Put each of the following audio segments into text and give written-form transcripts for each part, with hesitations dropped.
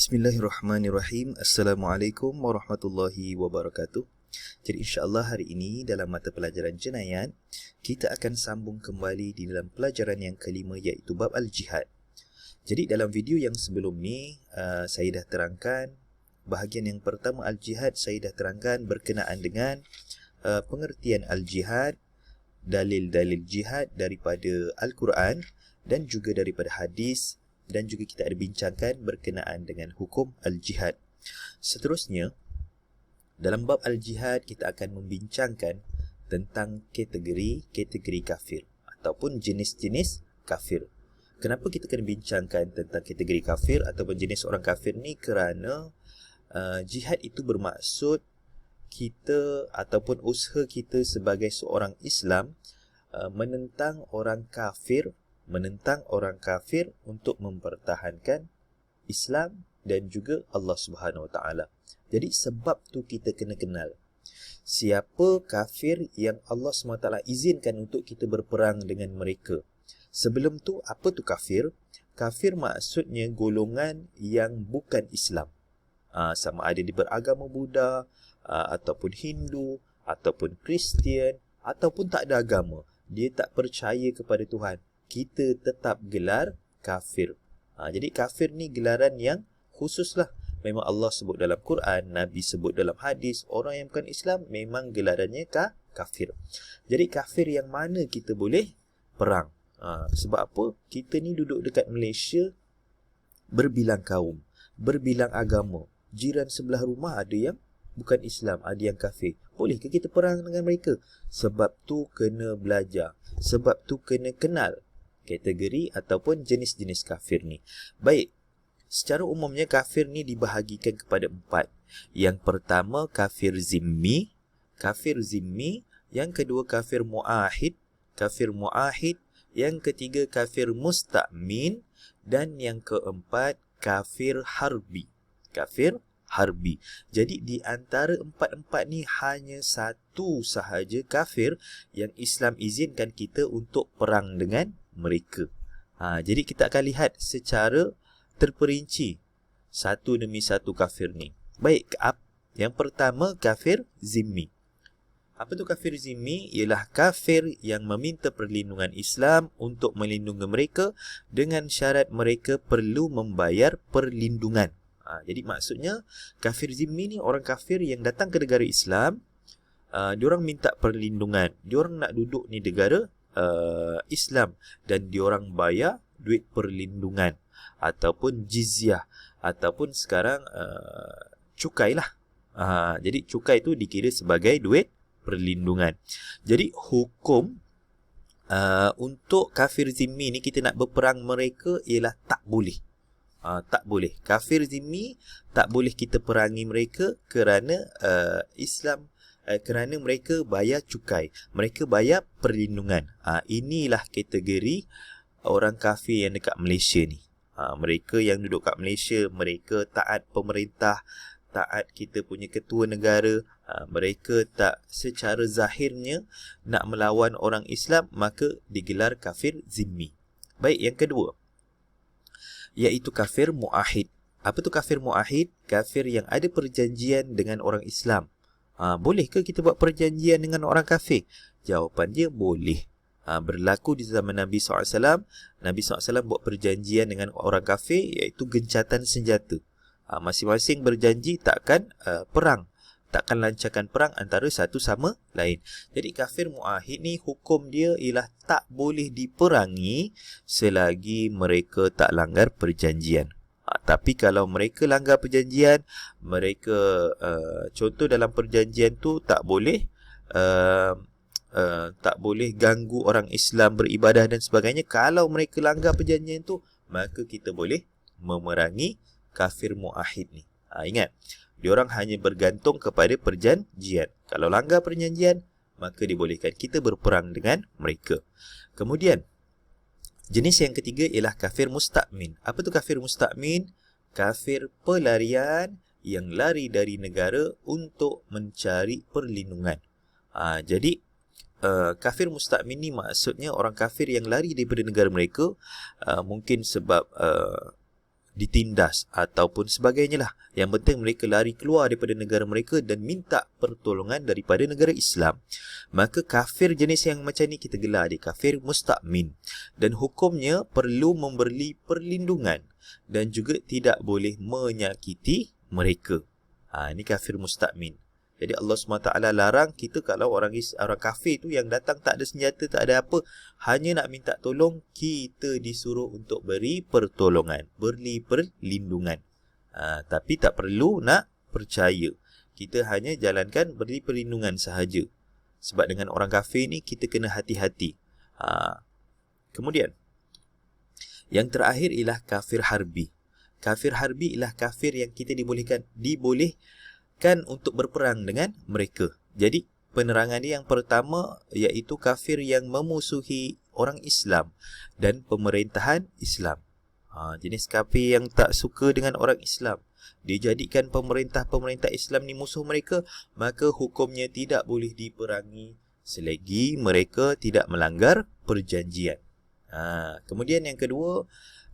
Bismillahirrahmanirrahim. Assalamualaikum warahmatullahi wabarakatuh. Jadi insya-Allah hari ini dalam mata pelajaran jenayat, kita akan sambung kembali di dalam pelajaran yang kelima iaitu bab al-jihad. Jadi dalam video yang sebelum ni, saya dah terangkan bahagian yang pertama al-jihad, saya dah terangkan berkenaan dengan pengertian al-jihad, dalil-dalil jihad daripada Al-Quran dan juga daripada hadis. Dan juga kita ada bincangkan berkenaan dengan hukum al-jihad. Seterusnya, dalam bab al-jihad kita akan membincangkan tentang kategori kafir ataupun jenis-jenis kafir. Kenapa kita akan bincangkan tentang kategori kafir ataupun jenis orang kafir ni? Kerana jihad itu bermaksud kita ataupun usaha kita sebagai seorang Islam menentang orang kafir untuk mempertahankan Islam dan juga Allah Subhanahu Wa Taala. Jadi sebab tu kita kena kenal siapa kafir yang Allah SWT izinkan untuk kita berperang dengan mereka. Sebelum tu, apa tu kafir? Kafir maksudnya golongan yang bukan Islam. Sama ada dia beragama Buddha, ataupun Hindu, ataupun Kristian, ataupun tak ada agama. Dia tak percaya kepada Tuhan. Kita tetap gelar kafir. Jadi kafir ni gelaran yang khusus lah. Memang Allah sebut dalam Quran, Nabi sebut dalam hadis, orang yang bukan Islam memang gelarannya kafir. Jadi kafir yang mana kita boleh perang. Sebab apa? Kita ni duduk dekat Malaysia berbilang kaum, berbilang agama. Jiran sebelah rumah ada yang bukan Islam, ada yang kafir. Bolehkah kita perang dengan mereka? Sebab tu kena belajar. Sebab tu kena kenal kategori ataupun jenis-jenis kafir ni. Baik, secara umumnya kafir ni dibahagikan kepada 4. Yang pertama kafir zimmi, yang kedua kafir muahid, yang ketiga kafir musta'min, dan yang keempat kafir harbi. Jadi di antara 4 ni hanya satu sahaja kafir yang Islam izinkan kita untuk perang dengan mereka. Jadi kita akan lihat secara terperinci satu demi satu kafir ni. Baik, yang pertama kafir zimmi. Apa tu kafir zimmi? Ialah kafir yang meminta perlindungan Islam untuk melindungi mereka dengan syarat mereka perlu membayar perlindungan. Jadi maksudnya kafir zimmi ni orang kafir yang datang ke negara Islam, diorang minta perlindungan, diorang nak duduk ni negara Islam dan diorang bayar duit perlindungan ataupun jizyah ataupun sekarang cukai lah. Jadi cukai tu dikira sebagai duit perlindungan. Jadi hukum untuk kafir zimmi ni kita nak berperang mereka ialah tak boleh. Tak boleh. Kafir zimmi tak boleh kita perangi mereka kerana Islam, kerana mereka bayar cukai, mereka bayar perlindungan. Inilah kategori orang kafir yang dekat Malaysia ni. Mereka yang duduk kat Malaysia, mereka taat pemerintah, taat kita punya ketua negara, mereka tak secara zahirnya nak melawan orang Islam, maka digelar kafir zimmi. Baik, yang kedua iaitu kafir muahid. Apa tu kafir muahid? Kafir yang ada perjanjian dengan orang Islam. Bolehkah kita buat perjanjian dengan orang kafir? Jawapan dia boleh. Berlaku di zaman Nabi SAW. Nabi SAW buat perjanjian dengan orang kafir iaitu gencatan senjata. Masing-masing berjanji takkan perang, takkan lancarkan perang antara satu sama lain. Jadi kafir muahid ni hukum dia ialah tak boleh diperangi selagi mereka tak langgar perjanjian. Tapi kalau mereka langgar perjanjian, mereka contoh dalam perjanjian tu tak boleh ganggu orang Islam beribadah dan sebagainya. Kalau mereka langgar perjanjian tu, maka kita boleh memerangi kafir muahid ni. Ingat, diorang hanya bergantung kepada perjanjian. Kalau langgar perjanjian, maka dibolehkan kita berperang dengan mereka. Kemudian jenis yang ketiga ialah kafir musta'min. Apa tu kafir musta'min? Kafir pelarian yang lari dari negara untuk mencari perlindungan. Jadi kafir musta'min ni maksudnya orang kafir yang lari daripada negara mereka, mungkin sebab ditindas ataupun sebagainya lah. Yang penting mereka lari keluar daripada negara mereka dan minta pertolongan daripada negara Islam. Maka kafir jenis yang macam ni kita gelar dia kafir musta'min. Dan hukumnya perlu memberi perlindungan dan juga tidak boleh menyakiti mereka. Ini kafir musta'min. Jadi Allah SWT larang kita kalau orang kafir tu yang datang tak ada senjata, tak ada apa, hanya nak minta tolong, kita disuruh untuk beri pertolongan, beri perlindungan. Tapi tak perlu nak percaya. Kita hanya jalankan beri perlindungan sahaja. Sebab dengan orang kafir ni kita kena hati-hati. Kemudian yang terakhir ialah kafir harbi. Kafir harbi ialah kafir yang kita dibolehkan untuk berperang dengan mereka. Jadi penerangan dia yang pertama iaitu kafir yang memusuhi orang Islam dan pemerintahan Islam. Jenis kafir yang tak suka dengan orang Islam, dia jadikan pemerintah Islam ni musuh mereka, maka hukumnya tidak boleh diperangi selagi mereka tidak melanggar perjanjian. Kemudian yang kedua,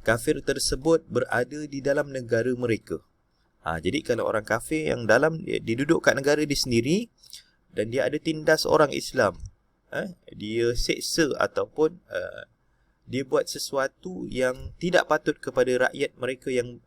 kafir tersebut berada di dalam negara mereka. Jadi kalau orang kafir yang dia duduk kat negara dia sendiri dan dia ada tindas orang Islam, dia seksa ataupun dia buat sesuatu yang tidak patut kepada rakyat mereka yang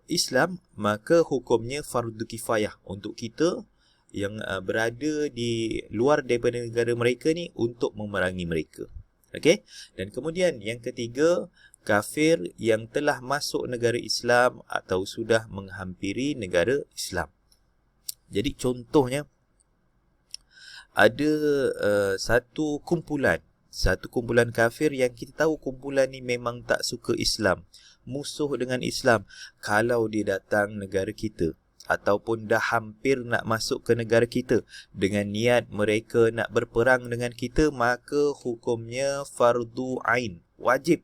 Islam, maka hukumnya fardu kifayah untuk kita yang berada di luar daripada negara mereka ni untuk memerangi mereka. Okey? Dan kemudian yang ketiga, kafir yang telah masuk negara Islam atau sudah menghampiri negara Islam. Jadi contohnya ada satu kumpulan kafir yang kita tahu kumpulan ni memang tak suka Islam, musuh dengan Islam. Kalau dia datang negara kita ataupun dah hampir nak masuk ke negara kita dengan niat mereka nak berperang dengan kita, maka hukumnya fardu ain, wajib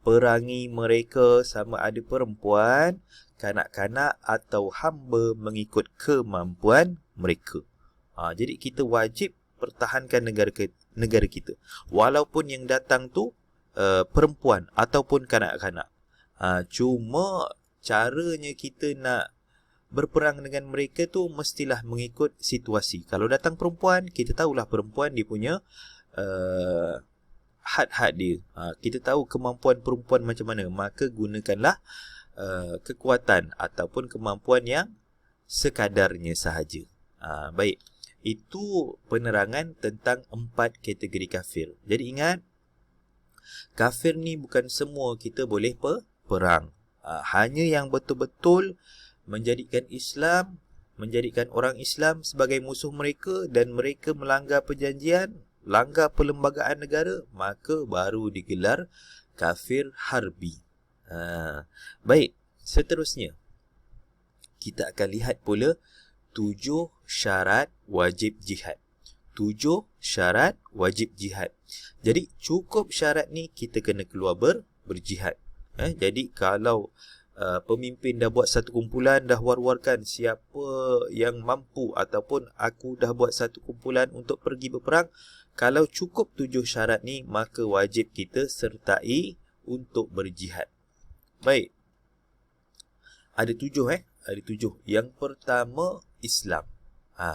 perangi mereka, sama ada perempuan, kanak-kanak atau hamba mengikut kemampuan mereka. Jadi kita wajib pertahankan negara kita walaupun yang datang tu perempuan ataupun kanak-kanak. Cuma caranya kita nak berperang dengan mereka tu mestilah mengikut situasi. Kalau datang perempuan, kita tahulah perempuan dia punya had-had dia. Kita tahu kemampuan perempuan macam mana, maka gunakanlah kekuatan ataupun kemampuan yang sekadarnya sahaja. Baik, itu penerangan tentang 4 kategori kafir. Jadi ingat, kafir ni bukan semua kita boleh perang. Hanya yang betul-betul menjadikan orang Islam sebagai musuh mereka dan mereka melanggar perjanjian, langgar perlembagaan negara, maka baru digelar kafir harbi. Baik, seterusnya kita akan lihat pula 7 syarat wajib jihad. 7 syarat wajib jihad. Jadi cukup syarat ni kita kena keluar berjihad. Jadi kalau pemimpin dah buat satu kumpulan, dah war-warkan siapa yang mampu, ataupun aku dah buat satu kumpulan untuk pergi berperang, kalau cukup 7 syarat ni, maka wajib kita sertai untuk berjihad. Baik, ada 7 ada 7. Yang pertama, Islam.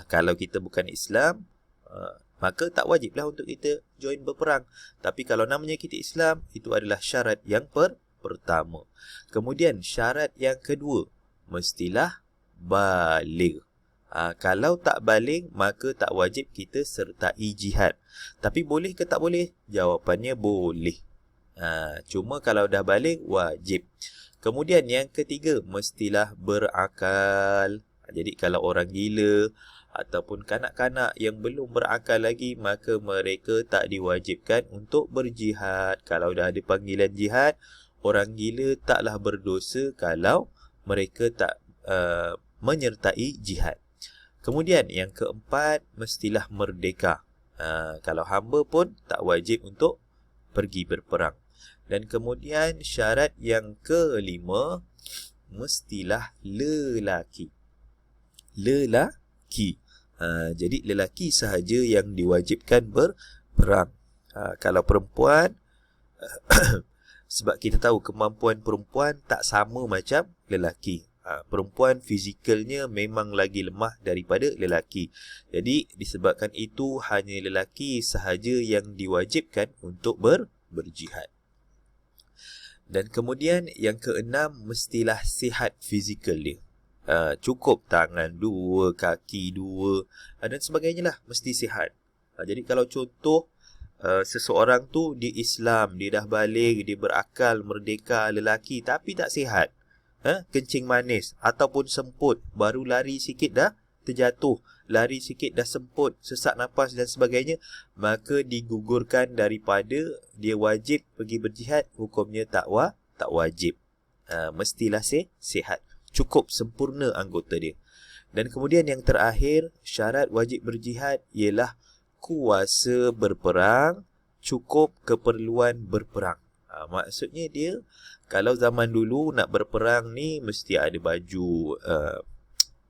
Kalau kita bukan Islam, maka tak wajiblah untuk kita join berperang. Tapi kalau namanya kita Islam, itu adalah syarat yang pertama. Kemudian syarat yang kedua, mestilah baligh. Kalau tak baligh, maka tak wajib kita sertai jihad. Tapi boleh ke tak boleh? Jawapannya boleh. Cuma kalau dah baligh, wajib. Kemudian yang ketiga, mestilah berakal. Jadi kalau orang gila ataupun kanak-kanak yang belum berakal lagi, maka mereka tak diwajibkan untuk berjihad. Kalau dah ada panggilan jihad, orang gila taklah berdosa kalau mereka tak menyertai jihad. Kemudian yang keempat, mestilah merdeka. Kalau hamba pun tak wajib untuk pergi berperang. Dan kemudian syarat yang kelima, mestilah lelaki. Jadi lelaki sahaja yang diwajibkan berperang. Kalau perempuan Sebab kita tahu kemampuan perempuan tak sama macam lelaki. Perempuan fizikalnya memang lagi lemah daripada lelaki. Jadi disebabkan itu hanya lelaki sahaja yang diwajibkan untuk berjihad. Dan kemudian yang keenam, mestilah sihat fizikal dia. Cukup tangan 2, kaki 2 dan sebagainya lah, mesti sihat. Jadi kalau contoh seseorang tu di Islam, dia dah balik, dia berakal, merdeka, lelaki tapi tak sihat, kencing manis ataupun semput, baru lari sikit dah terjatuh, lari sikit dah semput, sesak nafas dan sebagainya, maka digugurkan daripada dia wajib pergi berjihad, hukumnya tak wajib. Mestilah sihat, cukup sempurna anggota dia. Dan kemudian yang terakhir, syarat wajib berjihad ialah kuasa berperang, cukup keperluan berperang. Maksudnya dia, kalau zaman dulu nak berperang ni mesti ada baju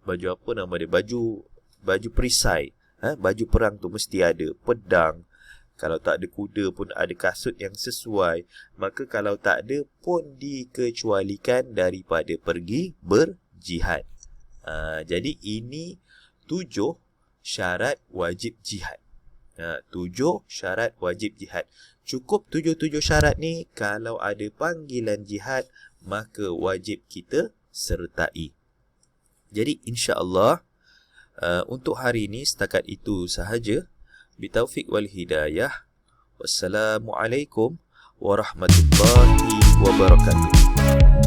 apa nama dia, baju perisai, baju perang tu mesti ada, pedang. Kalau tak ada kuda pun ada kasut yang sesuai. Maka kalau tak ada pun dikecualikan daripada pergi berjihad. Jadi ini 7 syarat wajib jihad. 7 syarat wajib jihad. Cukup 7 syarat ni, kalau ada panggilan jihad maka wajib kita sertai. Jadi insya-Allah untuk hari ini setakat itu sahaja. Bitaufiq wal hidayah. Wassalamualaikum warahmatullahi wabarakatuh.